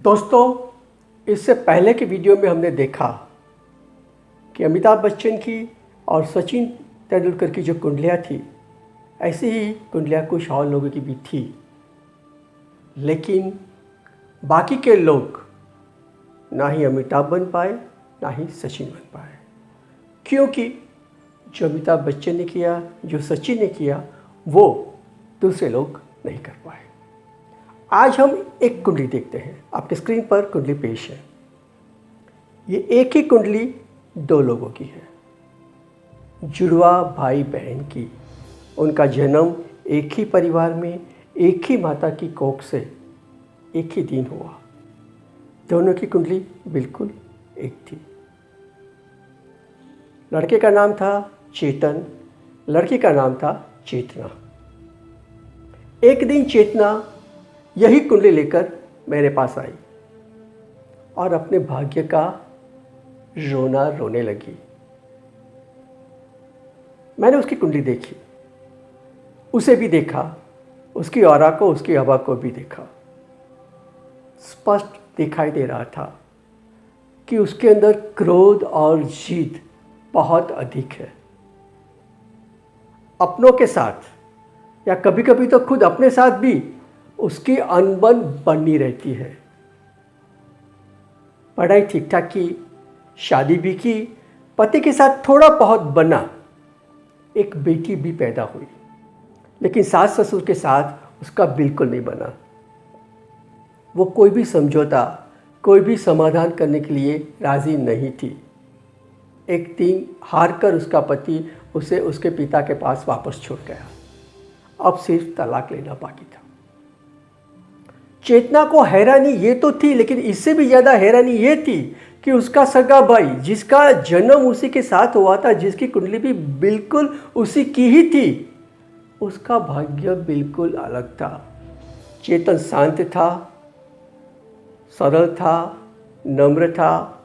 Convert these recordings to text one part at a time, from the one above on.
दोस्तों, इससे पहले की वीडियो में हमने देखा कि अमिताभ बच्चन की और सचिन तेंदुलकर की जो कुंडलियाँ थी, ऐसी ही कुंडलियाँ कुछ और लोगों की भी थी। लेकिन बाकी के लोग ना ही अमिताभ बन पाए, ना ही सचिन बन पाए, क्योंकि जो अमिताभ बच्चन ने किया, जो सचिन ने किया, वो दूसरे लोग नहीं कर पाए। आज हम एक कुंडली देखते हैं। आपके स्क्रीन पर कुंडली पेश है। ये एक ही कुंडली दो लोगों की है, जुड़वा भाई बहन की। उनका जन्म एक ही परिवार में, एक ही माता की कोख से एक ही दिन हुआ। दोनों की कुंडली बिल्कुल एक थी। लड़के का नाम था चेतन, लड़की का नाम था चेतना। एक दिन चेतना यही कुंडली लेकर मेरे पास आई और अपने भाग्य का रोना रोने लगी। मैंने उसकी कुंडली देखी, उसे भी देखा, उसकी ऑरा को, उसकी हवा को भी देखा। स्पष्ट दिखाई दे रहा था कि उसके अंदर क्रोध और जिद बहुत अधिक है। अपनों के साथ या कभी कभी तो खुद अपने साथ भी उसकी अनबन बनी रहती है। पढ़ाई ठीक ठाक की, शादी भी की, पति के साथ थोड़ा बहुत बना, एक बेटी भी पैदा हुई, लेकिन सास ससुर के साथ उसका बिल्कुल नहीं बना। वो कोई भी समझौता, कोई भी समाधान करने के लिए राजी नहीं थी। एक दिन हार कर उसका पति उसे उसके पिता के पास वापस छोड़ गया। अब सिर्फ तलाक लेना बाकी था। चेतना को हैरानी ये तो थी, लेकिन इससे भी ज़्यादा हैरानी ये थी कि उसका सगा भाई, जिसका जन्म उसी के साथ हुआ था, जिसकी कुंडली भी बिल्कुल उसी की ही थी, उसका भाग्य बिल्कुल अलग था। चेतन शांत था, सरल था, नम्र था,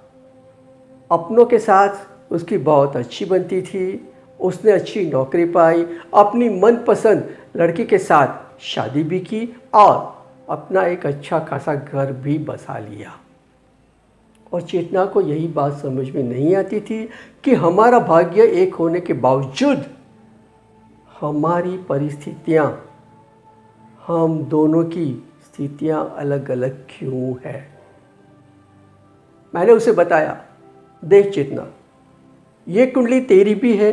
अपनों के साथ उसकी बहुत अच्छी बनती थी। उसने अच्छी नौकरी पाई, अपनी मनपसंद लड़की के साथ शादी भी की और अपना एक अच्छा खासा घर भी बसा लिया। और चेतना को यही बात समझ में नहीं आती थी कि हमारा भाग्य एक होने के बावजूद हमारी परिस्थितियाँ, हम दोनों की स्थितियाँ अलग अलग क्यों है। मैंने उसे बताया, देख चेतना, ये कुंडली तेरी भी है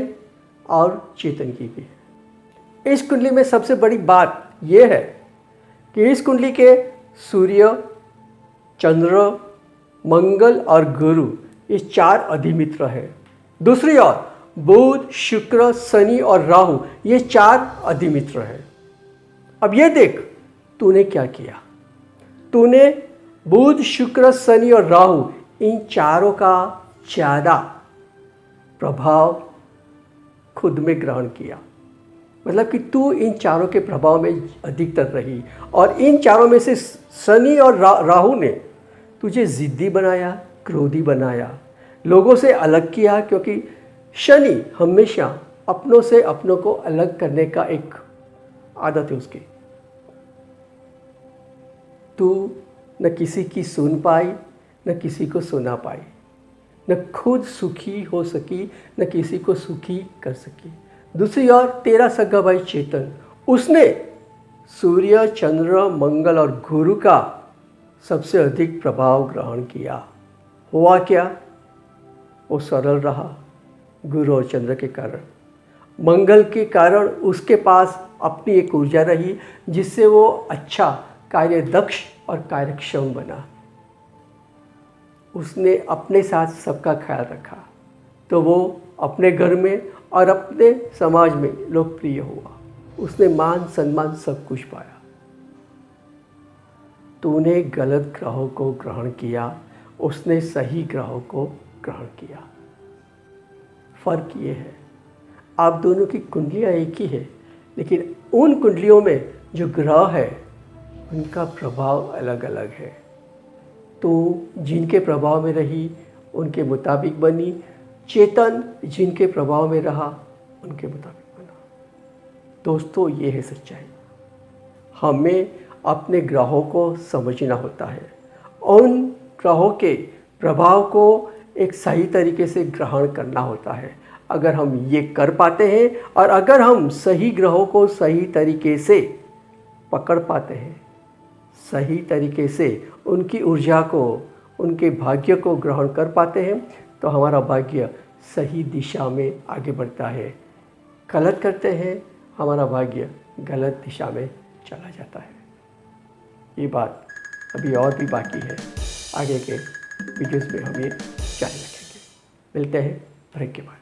और चेतन की भी है। इस कुंडली में सबसे बड़ी बात यह है कि इस कुंडली के सूर्य, चंद्र, मंगल और गुरु, ये चार अधिमित्र हैं। दूसरी ओर बुध, शुक्र, शनि और राहु, ये चार अधिमित्र हैं। अब ये देख, तूने क्या किया। तूने बुध, शुक्र, शनि और राहु, इन चारों का ज़्यादा प्रभाव खुद में ग्रहण किया। मतलब कि तू इन चारों के प्रभाव में अधिकतर रही, और इन चारों में से शनि और राहु ने तुझे जिद्दी बनाया, क्रोधी बनाया, लोगों से अलग किया, क्योंकि शनि हमेशा अपनों से अपनों को अलग करने का एक आदत है उसकी। तू न किसी की सुन पाई, न किसी को सुना पाई, न खुद सुखी हो सकी, न किसी को सुखी कर सकी। दूसरी ओर तेरा सगा भाई चेतन, उसने सूर्य, चंद्र, मंगल और गुरु का सबसे अधिक प्रभाव ग्रहण किया। हुआ क्या? वो सरल रहा गुरु और चंद्र के कारण। मंगल के कारण उसके पास अपनी एक ऊर्जा रही, जिससे वो अच्छा, कार्यदक्ष और कार्यक्षम बना। उसने अपने साथ सबका ख्याल रखा, तो वो अपने घर में और अपने समाज में लोकप्रिय हुआ। उसने मान सम्मान सब कुछ पाया। तूने गलत ग्रहों को ग्रहण किया, उसने सही ग्रहों को ग्रहण किया। फर्क ये है, आप दोनों की कुंडलियाँ एक ही है, लेकिन उन कुंडलियों में जो ग्रह है उनका प्रभाव अलग अलग है। तो जिनके प्रभाव में रही उनके मुताबिक बनी। चेतन जिनके प्रभाव में रहा उनके मुताबिक बना। दोस्तों, ये है सच्चाई। हमें अपने ग्रहों को समझना होता है उन ग्रहों के प्रभाव को एक सही तरीके से ग्रहण करना होता है। अगर हम ये कर पाते हैं और अगर हम सही ग्रहों को सही तरीके से पकड़ पाते हैं, सही तरीके से उनकी ऊर्जा को, उनके भाग्य को ग्रहण कर पाते हैं, तो हमारा भाग्य सही दिशा में आगे बढ़ता है। गलत करते हैं, हमारा भाग्य गलत दिशा में चला जाता है। ये बात अभी और भी बाकी है, आगे के वीडियोस में हम ये जारी रखेंगे। मिलते हैं ब्रेक के बाद।